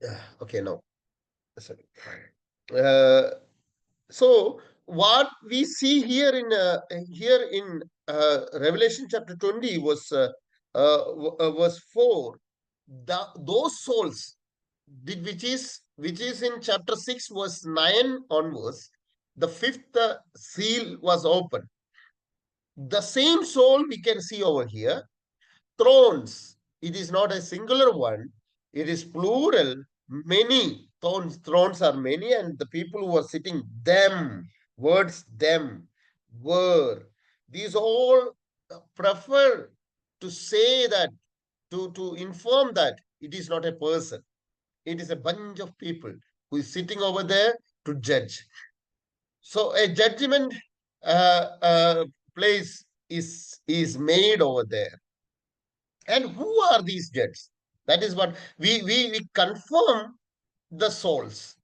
Yeah, okay, no. Sorry. Uh, so what we see here in Revelation chapter 20 was verse 4. Those souls which is in chapter 6 verse 9 onwards, the fifth seal was open. The same soul we can see over here. Thrones, it is not a singular one, it is plural. Many thrones are many, and the people who are sitting, them, words them, were, these all prefer to say that, to inform that it is not a person, it is a bunch of people who is sitting over there to judge. So a judgment place is made over there. And who are these judges? That is what we confirm the souls.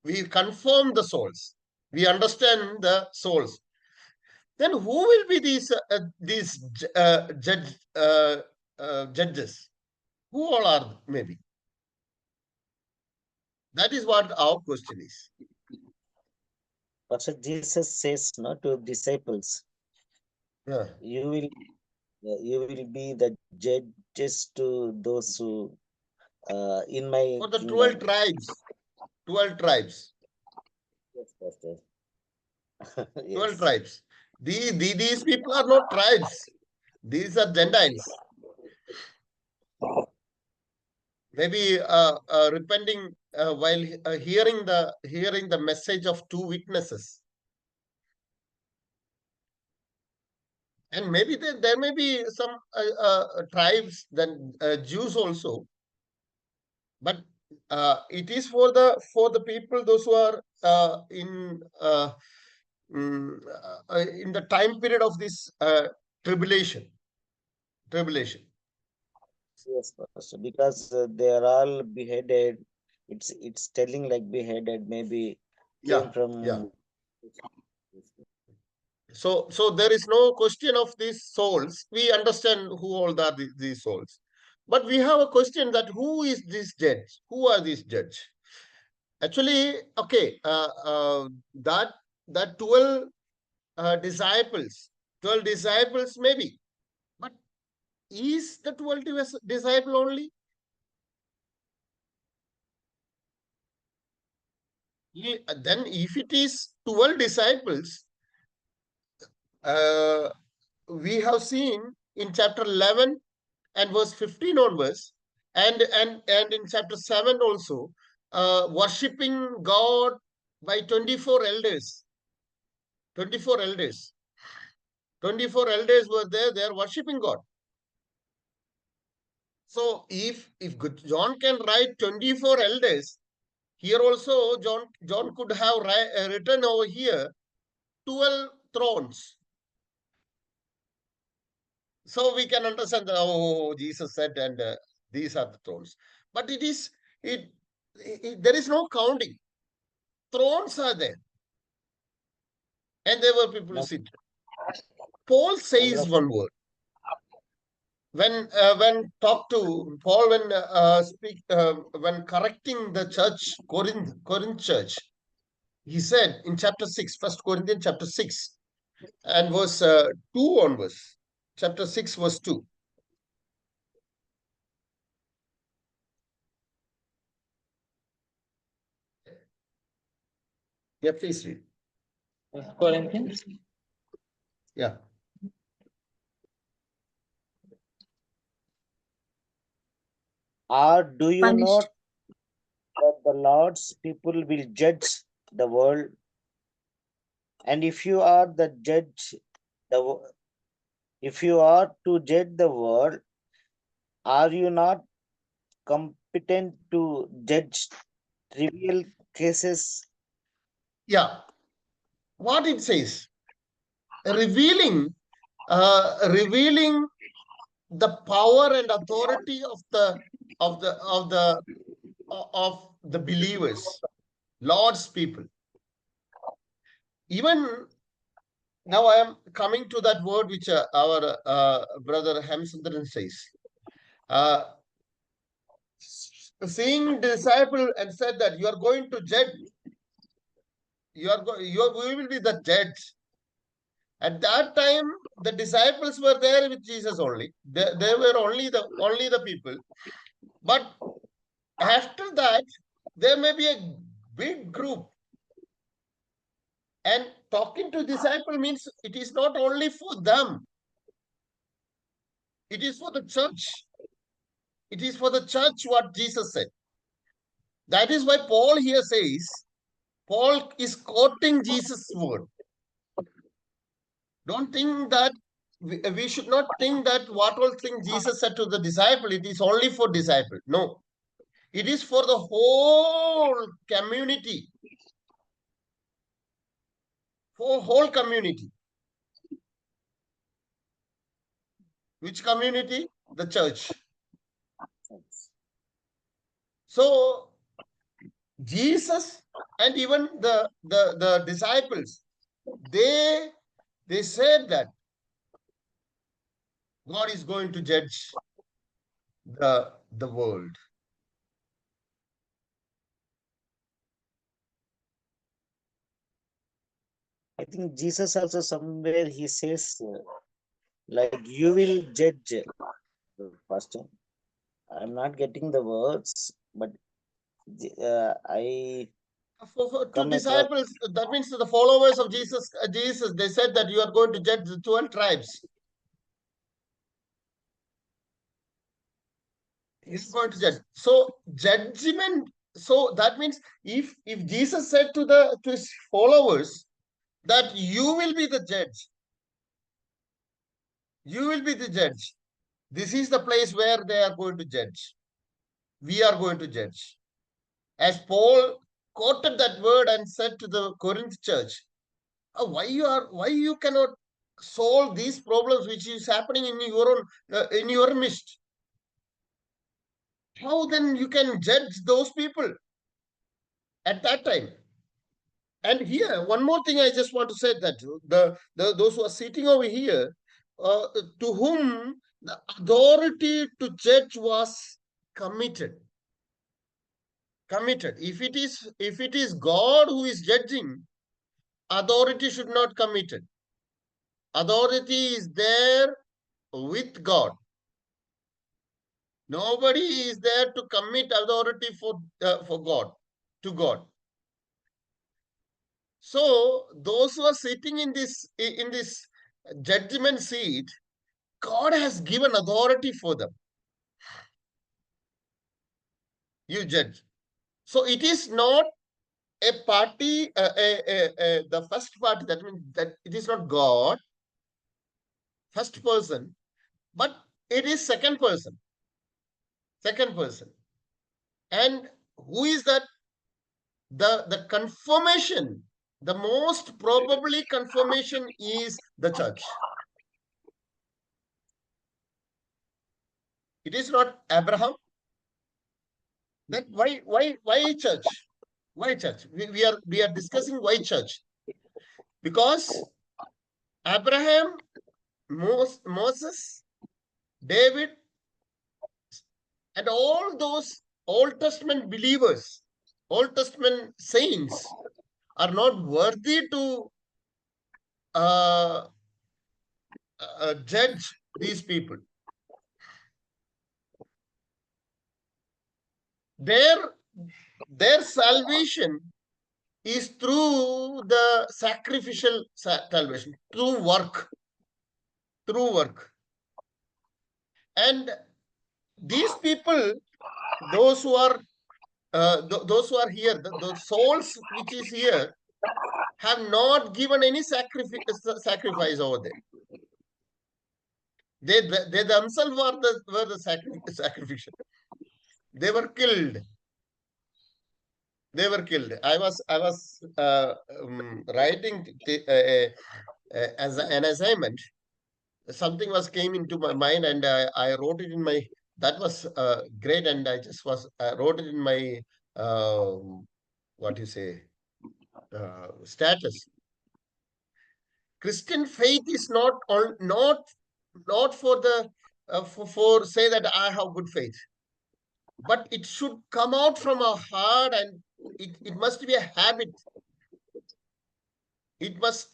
We confirm the souls. We understand the souls. Then who will be these judges? Who all are maybe? That is what our question is. Pastor Jesus says no to disciples, Yeah. you will be the judges to those who in my For the kingdom. 12 tribes. 12 tribes. Yes, Pastor. 12 Yes. tribes. These people are not tribes. These are Gentiles. Maybe repenting while hearing the message of two witnesses. And maybe there may be some tribes, then Jews also, but it is for the people, those who are in the time period of this tribulation. Yes, Pastor. Because they are all beheaded. It's telling like beheaded. Maybe Yeah, came yeah. from. So there is no question of these souls. We understand who all are these souls, but we have a question that who is this judge? Who are these judge? Actually, okay, that 12 disciples maybe, but is the 12 disciple only? Then if it is 12 disciples, uh, we have seen in chapter 11 and verse 15 onwards, and in chapter 7 also, worshipping God by 24 elders. 24 elders. 24 elders were there, they are worshipping God. So if John can write 24 elders, here also John could have written over here 12 thrones. So we can understand that, oh, Jesus said, and these are the thrones. But it, there is no counting. Thrones are there, and there were people who Num- sit. Paul Number says of one word when talk to Paul, when correcting the church, Corinth church. He said in chapter 6, 1 Corinthians chapter 6 and verse 2 onwards. Chapter 6, verse 2. Yeah, please read. 1 Corinthians. Yeah. or do you know Punished. that the Lord's people will judge the world? And if you are the judge, the wo- if you are to judge the world, are you not competent to judge trivial cases? Yeah. What it says, revealing, revealing the power and authority of the believers, Lord's people. Even now, I am coming to that word which our brother Hamsundran says. Uh, seeing the disciple and said that you are going to judge, you will be the judge. At that time, the disciples were there with Jesus only. They were only the people. But after that, there may be a big group. And talking to disciple means it is not only for them. It is for the church. It is for the church what Jesus said. That is why Paul here says, Paul is quoting Jesus' word. Don't think that we should not think that what all thing Jesus said to the disciple, it is only for disciple. No, it is for the whole community. For whole community. Which community? The church. So Jesus and even the disciples, they said that God is going to judge the world. I think Jesus also somewhere he says, like you will judge. Pastor, I'm not getting the words, but I To come across. disciples, that means to the followers of Jesus, they said that you are going to judge the 12 tribes. He's going to judge. So judgment. So that means if Jesus said to his followers that you will be the judge, you will be the judge. This is the place where they are going to judge. We are going to judge. As Paul quoted that word and said to the Corinth church, why you cannot solve these problems which is happening in your midst? How then you can judge those people at that time? And here, one more thing I just want to say that those who are sitting over here, to whom the authority to judge was committed. Committed. If it is God who is judging, authority should not committed. Authority is there with God. Nobody is there to commit authority for God, to God. So those who are sitting in this judgment seat, God has given authority for them. You judge. So it is not a party, the first party, that means that it is not God, first person, but it is second person. Second person. And who is that? The confirmation, the most probably confirmation is the church. It is not Abraham. Then why church? Why church? We are discussing why church. Because Abraham, Moses, David, and all those Old Testament believers, Old Testament saints are not worthy to judge these people. Their salvation is through the sacrificial salvation, through work. And these people, those who are here, the souls which is here, have not given any sacrifice over there. They themselves were the sacrificial. They were killed. They were killed. I was writing as an assignment. Something came into my mind, and I wrote it in my. That was great, and I just wrote it in my what you say status. Christian faith is not for the for say that I have good faith. but it should come out from our heart, and it must be a habit. It must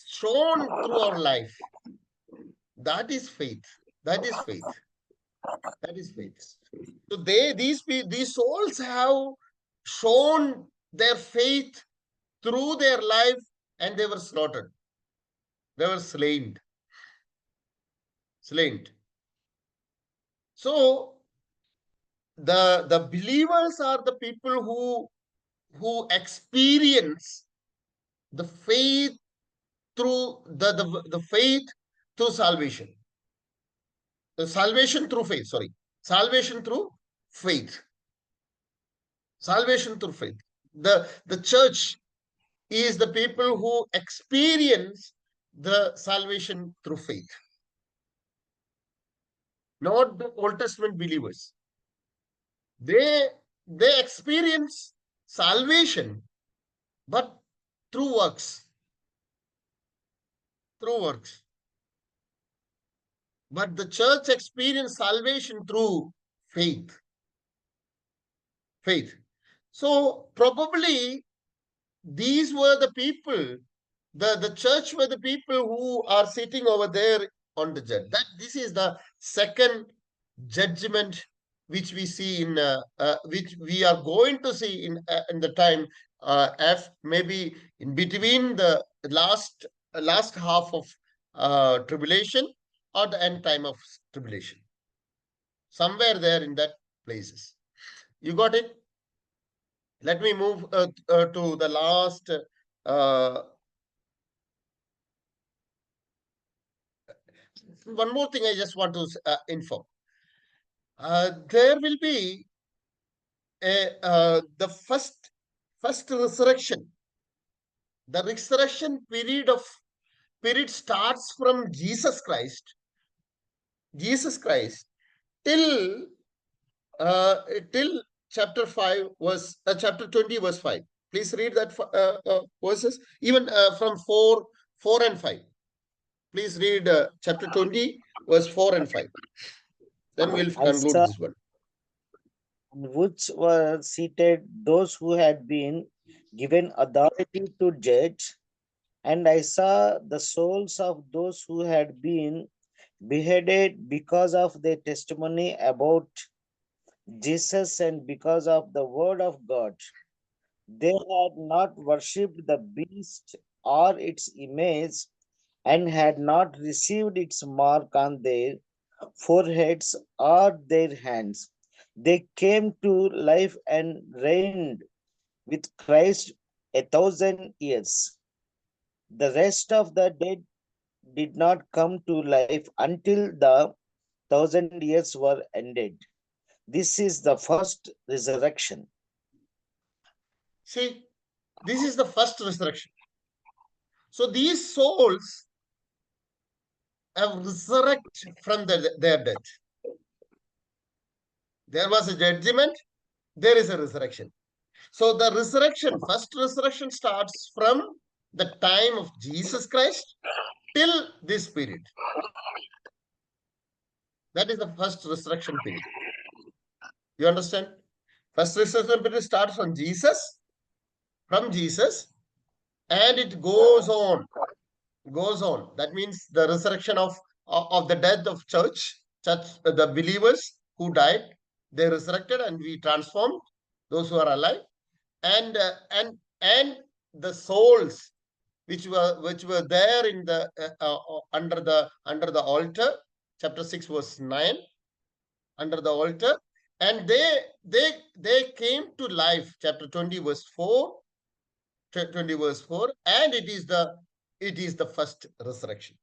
shown through our life. That is faith. That is faith. That is faith. So these souls have shown their faith through their life, and they were slaughtered. They were slain. Slain. So the believers are the people who experience the faith through the faith through salvation. The salvation through faith, sorry. Salvation through faith. Salvation through faith. The church is the people who experience the salvation through faith. Not the Old Testament believers. They experience salvation, but through works. Through works. But the church experienced salvation through faith. Faith. So probably these were the people, the church were the people who are sitting over there on the judge. This is the second judgment which we see in which we are going to see in the time maybe in between the last half of tribulation or the end time of tribulation, somewhere there in that places. You got it? Let me move to the last one more thing I just want to inform. There will be the first resurrection. The resurrection period starts from Jesus Christ till chapter 5 verse chapter 20 verse 5. Please read that verses even from 4 and 5. Please read chapter 20 verse 4 and 5. Then we'll I conclude saw this one. on which were seated those who had been given authority to judge, and I saw the souls of those who had been beheaded because of their testimony about Jesus and because of the word of God. They had not worshipped the beast or its image, and had not received its mark on their foreheads or their hands. They came to life and reigned with Christ 1,000 years. The rest of the dead did not come to life until the 1,000 years were ended. This is the first resurrection. See, this is the first resurrection. So these souls have resurrected from their death. There was a judgment, there is a resurrection. So the resurrection, first resurrection starts from the time of Jesus Christ till this period. That is the first resurrection period. You understand? First resurrection period starts from Jesus, and it goes on. That means the resurrection of the death of church, the believers who died, they resurrected, and we transformed those who are alive, and the souls which were there in the under the altar, chapter 6 verse 9, under the altar, and they came to life, chapter 20 verse 4, and it is the first resurrection.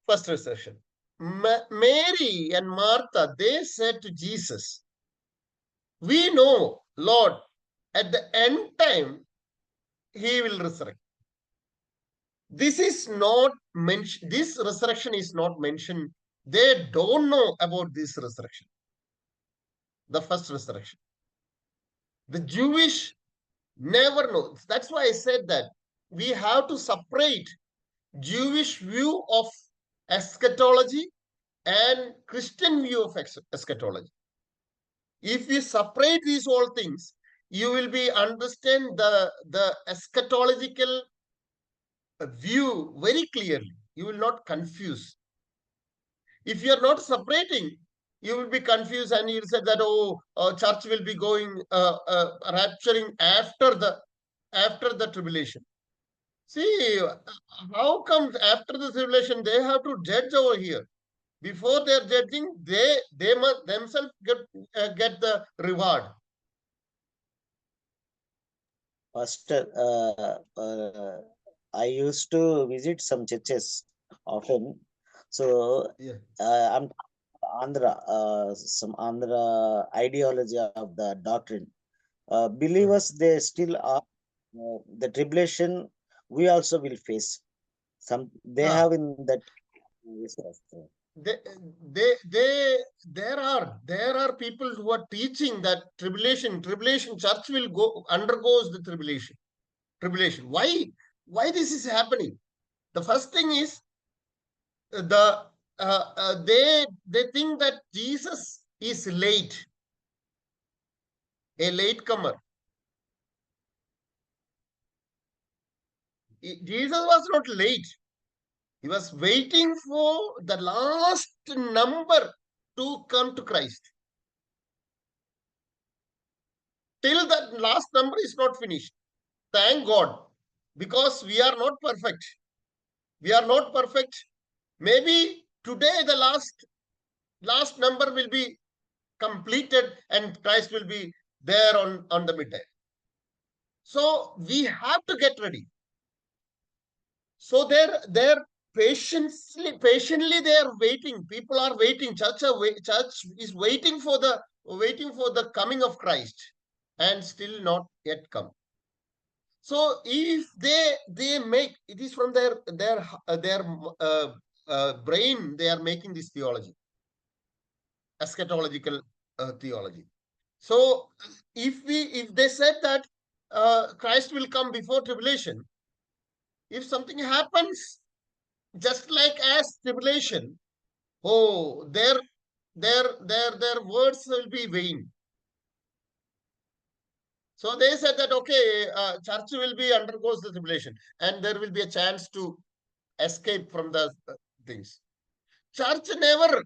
First resurrection. Mary and Martha, they said to Jesus, we know, Lord, at the end time, he will resurrect. This is not mentioned, this resurrection is not mentioned. They don't know about this resurrection, the first resurrection. The Jewish never know. That's why I said that we have to separate Jewish view of eschatology and Christian view of eschatology. If we separate these all things, you will be understand the eschatological view very clearly. You will not confuse. If you are not separating, you will be confused, and you will say that, oh, church will be going rapturing after the tribulation. See, how comes after the tribulation they have to judge over here? Before they are judging, they must themselves get the reward. Pastor, I used to visit some churches often. So Yeah. I'm Andhra, some Andhra ideology of the doctrine. Believers, they still are the tribulation. We also will face. Some they Ah. have in that. Yes, Pastor. There are people who are teaching that tribulation church will undergoes the tribulation. Why this is happening? The first thing is they think that Jesus is late, a latecomer. Jesus was not late. He was waiting for the last number to come to Christ. Till that last number is not finished. Thank God, because we are not perfect. We are not perfect. Maybe today the last number will be completed and Christ will be there on the midday. So we have to get ready. So they're patiently they are waiting. People are waiting. Church is waiting for the coming of Christ, and still not yet come. So if they make it is from their brain, they are making this theology, eschatological theology. So if they said that Christ will come before tribulation, if something happens just like as tribulation, oh, their words will be vain. So they said that, okay, church will be undergoes the tribulation, and there will be a chance to escape from the things. Church never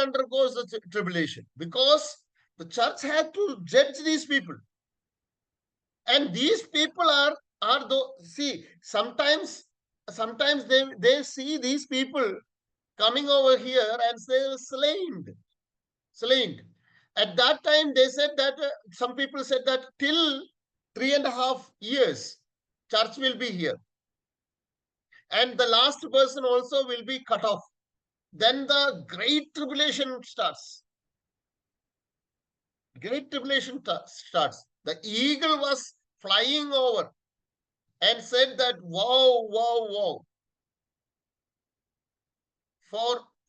undergoes the tribulation, because the church had to judge these people, and these people are though. See, sometimes they see these people coming over here and they were slain. At that time, they said that some people said that till 3.5 years, church will be here, and the last person also will be cut off. Then the great tribulation starts. Great tribulation starts. The eagle was flying over and said that, wow, wow, wow.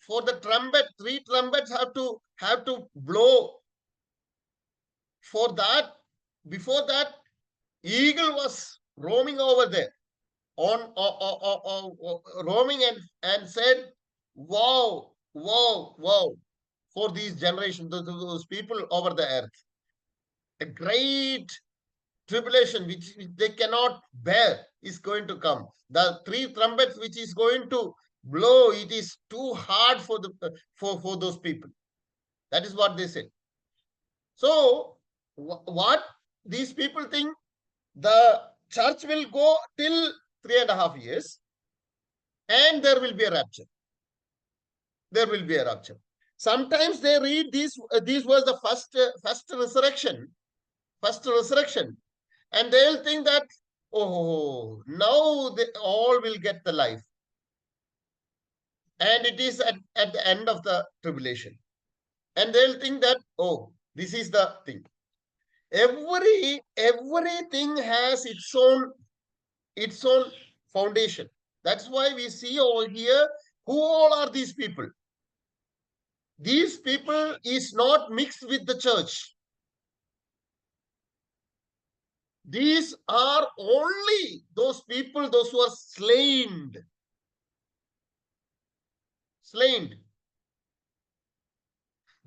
For the trumpet, 3 trumpets have to blow. For that, before that, eagle was roaming over there roaming and said, wow, wow, wow, for these generations, those people over the earth. A great tribulation which they cannot bear is going to come. The 3 trumpets which is going to blow, it is too hard for for those people. That is what they said. So what these people think, the church will go till 3.5 years, and there will be a rapture. There will be a rapture. Sometimes they read these was the first resurrection, and they'll think that, oh, now they all will get the life, and it is at the end of the tribulation, and they'll think that, oh, this is the thing. Everything has its own foundation. That's why we see over here, who all are these people? These people is not mixed with the church. These are only those people, those who are slain.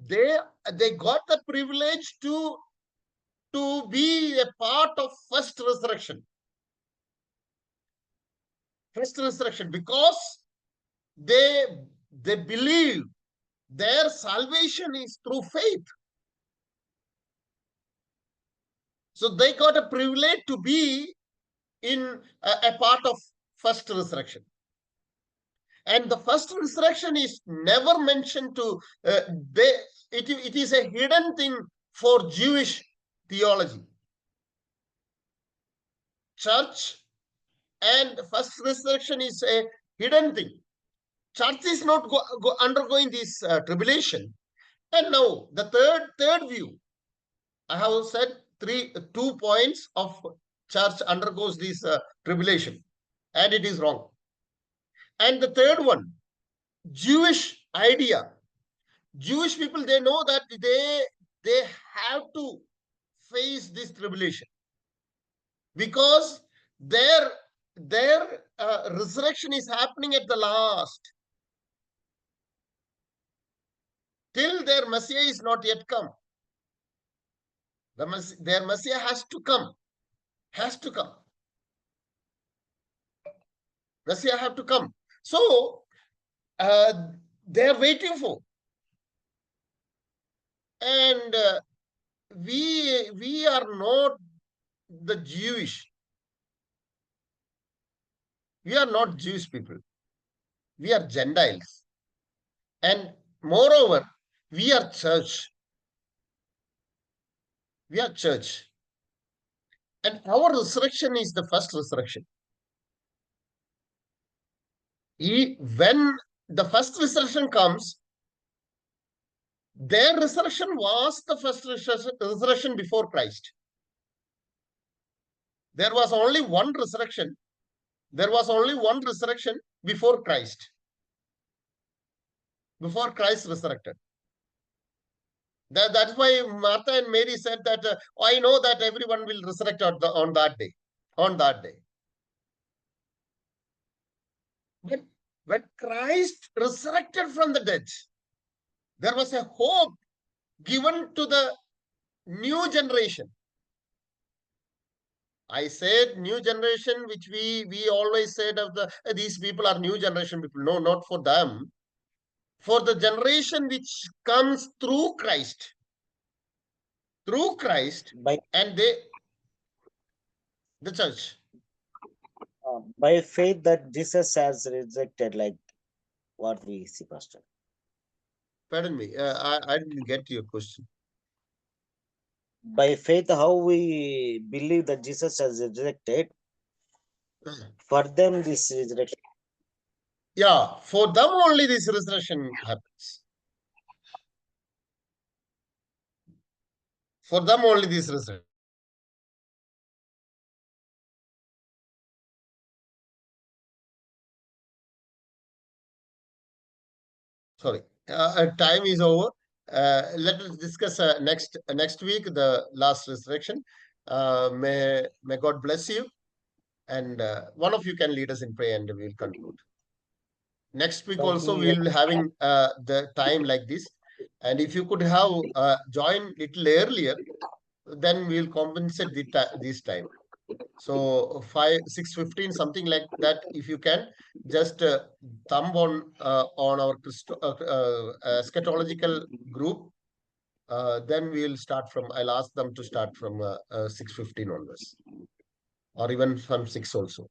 they got the privilege to be a part of first resurrection. First resurrection, because they believe their salvation is through faith. So they got a privilege to be in a part of first resurrection. And the first resurrection is never mentioned to it is a hidden thing for Jewish theology. Church and first resurrection is a hidden thing. Church is not undergoing this tribulation. And now the third view, I have said 2 points of church undergoes this tribulation, and it is wrong. And the third one, Jewish idea. Jewish people, they know that they have to face this tribulation because their resurrection is happening at the last. Till their Messiah is not yet come. Their Messiah has to come. Has to come. Messiah have to come. So they are waiting for. And we are not the Jewish. We are not Jewish people. We are Gentiles. And moreover, we are church. We are church. And our resurrection is the first resurrection. When the first resurrection comes, their resurrection was the first resurrection before Christ. There was only one resurrection. There was only one resurrection before Christ. Before Christ resurrected. That's why Martha and Mary said that, I know that everyone will resurrect on that day. On that day. But when Christ resurrected from the dead, there was a hope given to the new generation. I said new generation, which we always said of these people are new generation people. No, not for them. For the generation which comes through Christ. Through Christ, and the church. By faith that Jesus has resurrected, like what we see, Pastor. Pardon me, I didn't get your question. By faith, how we believe that Jesus has resurrected, for them this resurrection. Yeah, for them only this resurrection happens. For them only this resurrection. Sorry, time is over. Let us discuss next week the last resurrection. May God bless you, and one of you can lead us in prayer, and we will conclude. Next week also we will be having the time like this, and if you could have joined little earlier, then we will compensate this time. So 6:15, something like that. If you can just thumb on our eschatological group, then we will start from. I'll ask them to start from 6:15 onwards, or even from 6 also.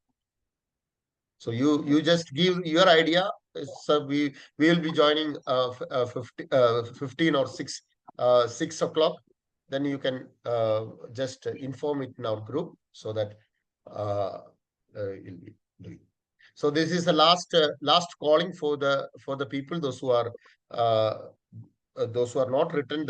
So you just give your idea. So we will be joining 15 or 6 o'clock. Then you can just inform it in our group so that you'll be doing. So this is the last calling for the people, those who are not written.